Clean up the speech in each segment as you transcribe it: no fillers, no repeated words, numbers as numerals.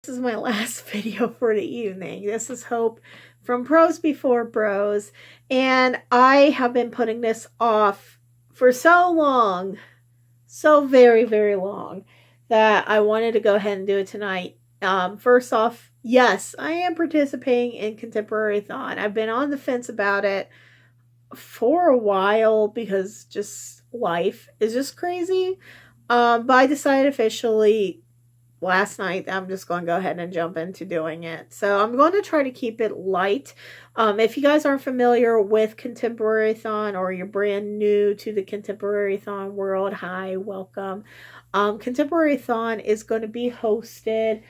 This is my last video for the evening. This is Hope from Pros Before Bros, and I have been putting this off for so long, so very, very long, that I wanted to go ahead and do it tonight. First off, yes, I am participating in Contemporary-A-thon. I've been on the fence about it for a while because just life is just crazy. But I decided officially last night I'm just going to go ahead and jump into doing it. So I'm going to try to keep it light. If you guys aren't familiar with Contemporary-A-thon, or you're brand new to the Contemporary-A-thon world, hi, welcome. Contemporary-A-thon is going to be hosted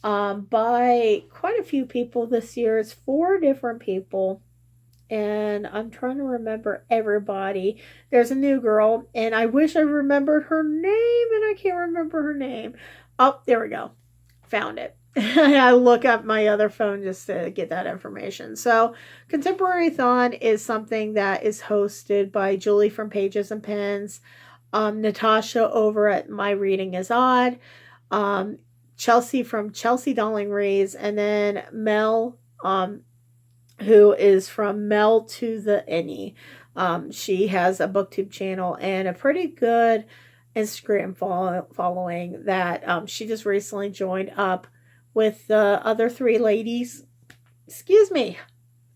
by quite a few people this year. It's 4 different people, and I'm trying to remember everybody. There's a new girl, and I wish I remembered her name, and I can't remember her name. Oh, there we go. Found it. I look up my other phone just to get that information. So Contemporary-A-thon is something that is hosted by Julie from Pages and Pens, Natasha over at My Reading is Odd, Chelsea from Chelsea Darling Reads, and then Mel, who is from Mel to the Any. She has a booktube channel and a pretty good Instagram following that she just recently joined up with the other 3 ladies. Excuse me.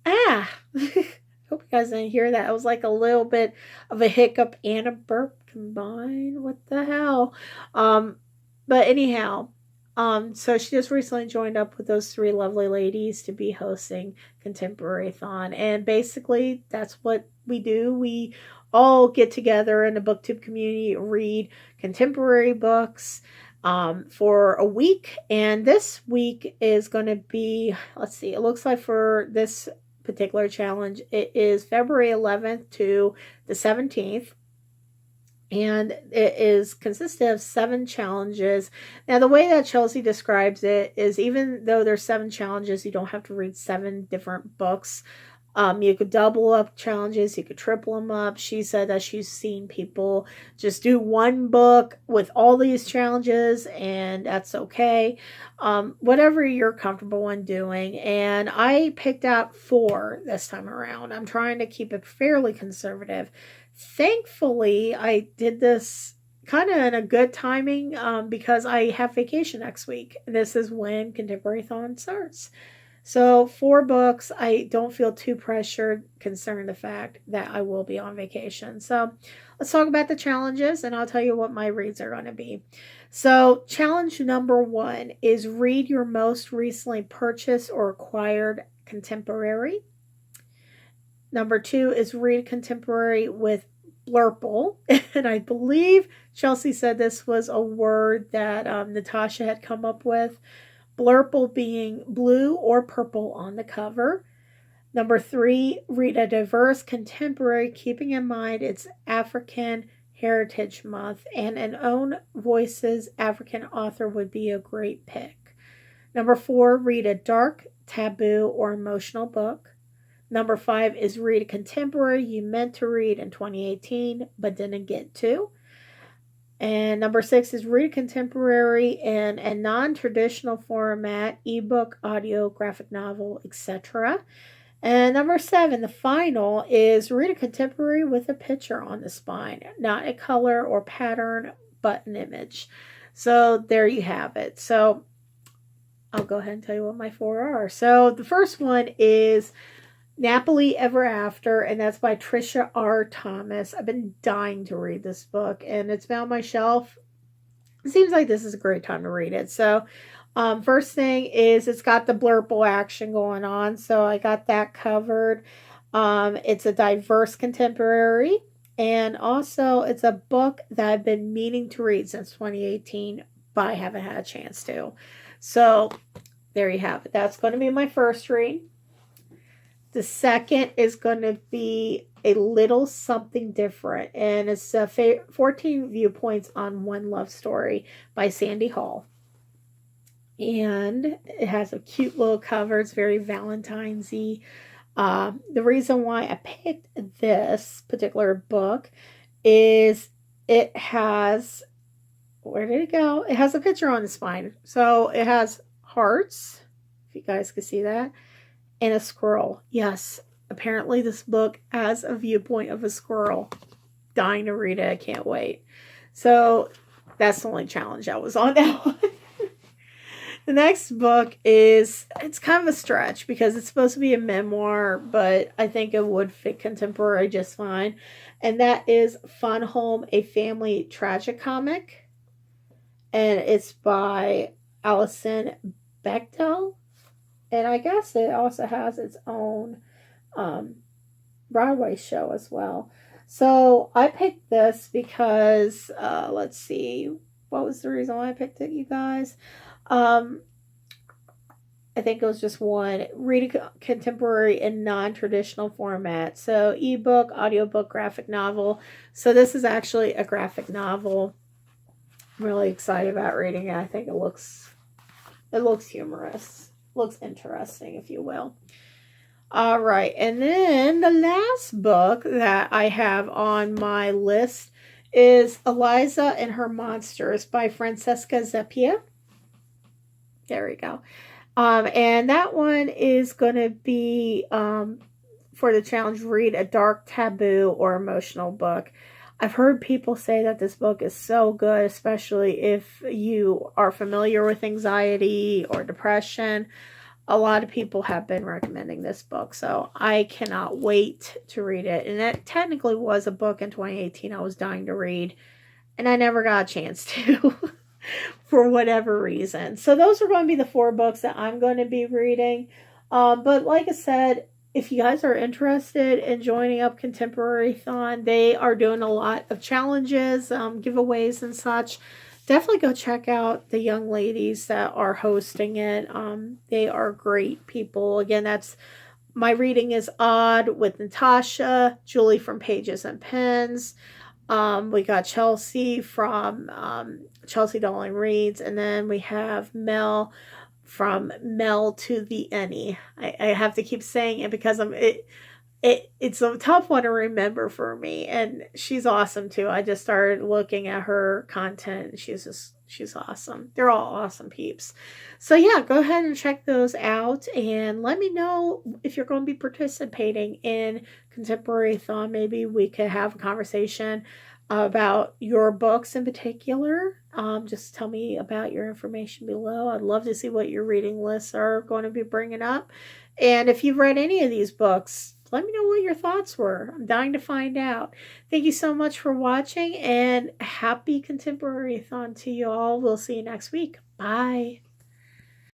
Hope you guys didn't hear that. It was like a little bit of a hiccup and a burp combined. What the hell? But anyhow, so she just recently joined up with those 3 lovely ladies to be hosting Contemporary-A-thon. And basically that's what we do. We all get together in the booktube community, read contemporary books for a week. And this week is going to be, let's see, it looks like for this particular challenge, it is February 11th to the 17th. And it is consisted of 7 challenges. Now, the way that Chelsea describes it is, even though there's 7 challenges, you don't have to read 7 different books. You could double up challenges, you could triple them up. She said that she's seen people just do 1 book with all these challenges, and that's okay. Whatever you're comfortable in doing. And I picked out 4 this time around. I'm trying to keep it fairly conservative. Thankfully, I did this kind of in a good timing because I have vacation next week. This is when Contemporary-A-thon starts. So 4 books. I don't feel too pressured concerning the fact that I will be on vacation. So let's talk about the challenges, and I'll tell you what my reads are going to be. So challenge number 1 is read your most recently purchased or acquired contemporary. Number 2 is read contemporary with blurple. And I believe Chelsea said this was a word that Natasha had come up with. Blurple being blue or purple on the cover. Number 3, read a diverse contemporary, keeping in mind it's African Heritage Month, and an own voices African author would be a great pick. Number 4, read a dark, taboo, or emotional book. Number 5 is read a contemporary you meant to read in 2018 but didn't get to. And number 6 is read contemporary in a non-traditional format, ebook, audio, graphic novel, etc. And number 7, the final, is read a contemporary with a picture on the spine, not a color or pattern, but an image. So there you have it. So I'll go ahead and tell you what my 4 are. So the first one is Napoli Ever After, and that's by Trisha R. Thomas. I've been dying to read this book, and it's been on my shelf. It seems like this is a great time to read it. So first thing is it's got the blurple action going on, so I got that covered. It's a diverse contemporary, and also it's a book that I've been meaning to read since 2018, but I haven't had a chance to. So there you have it. That's going to be my first read. The second is going to be A Little Something Different, and it's 14 viewpoints on one love story by Sandy Hall. And it has a cute little cover. It's very Valentine's-y. The reason why I picked this particular book is it has, where did it go? It has a picture on the spine. So it has hearts, if you guys can see that, and a squirrel. Yes, apparently this book has a viewpoint of a squirrel. Dying to read it. I can't wait. So that's the only challenge I was on that one. The next book it's kind of a stretch because it's supposed to be a memoir, but I think it would fit contemporary just fine. And that is Fun Home, a family tragic comic. And it's by Alison Bechdel. And I guess it also has its own Broadway show as well. So I picked this because, let's see, what was the reason why I picked it, you guys? I think it was just one, reading contemporary in non-traditional format. So ebook, audiobook, graphic novel. So this is actually a graphic novel. I'm really excited about reading it. I think it looks humorous. Looks interesting, if you will. All right. And then the last book that I have on my list is Eliza and Her Monsters by Francesca Zappia. There we go. And that one is going to be for the challenge, read a dark, taboo, or emotional book. I've heard people say that this book is so good, especially if you are familiar with anxiety or depression. A lot of people have been recommending this book, so I cannot wait to read it. And it technically was a book in 2018 I was dying to read, and I never got a chance to for whatever reason. So those are going to be the 4 books that I'm going to be reading. But like I said, if you guys are interested in joining up Contemporary-A-thon, they are doing a lot of challenges, giveaways and such. Definitely go check out the young ladies that are hosting it. They are great people. Again, that's My Reading is Odd with Natasha, Julie from Pages and Pens. We got Chelsea from Chelsea Darling Reads, and then we have Mel from Mel to the Any. I have to keep saying it because it's a tough one to remember for me, and she's awesome too. I just started looking at her content, and she's awesome. They're all awesome peeps. So yeah, go ahead and check those out, and let me know if you're going to be participating in Contemporary-A-thon. Maybe we could have a conversation about your books in particular. Just tell me about your information below. I'd love to see what your reading lists are going to be bringing up. And if you've read any of these books, let me know what your thoughts were. I'm dying to find out. Thank you so much for watching, and happy Contemporary-A-thon to you all. We'll see you next week. Bye.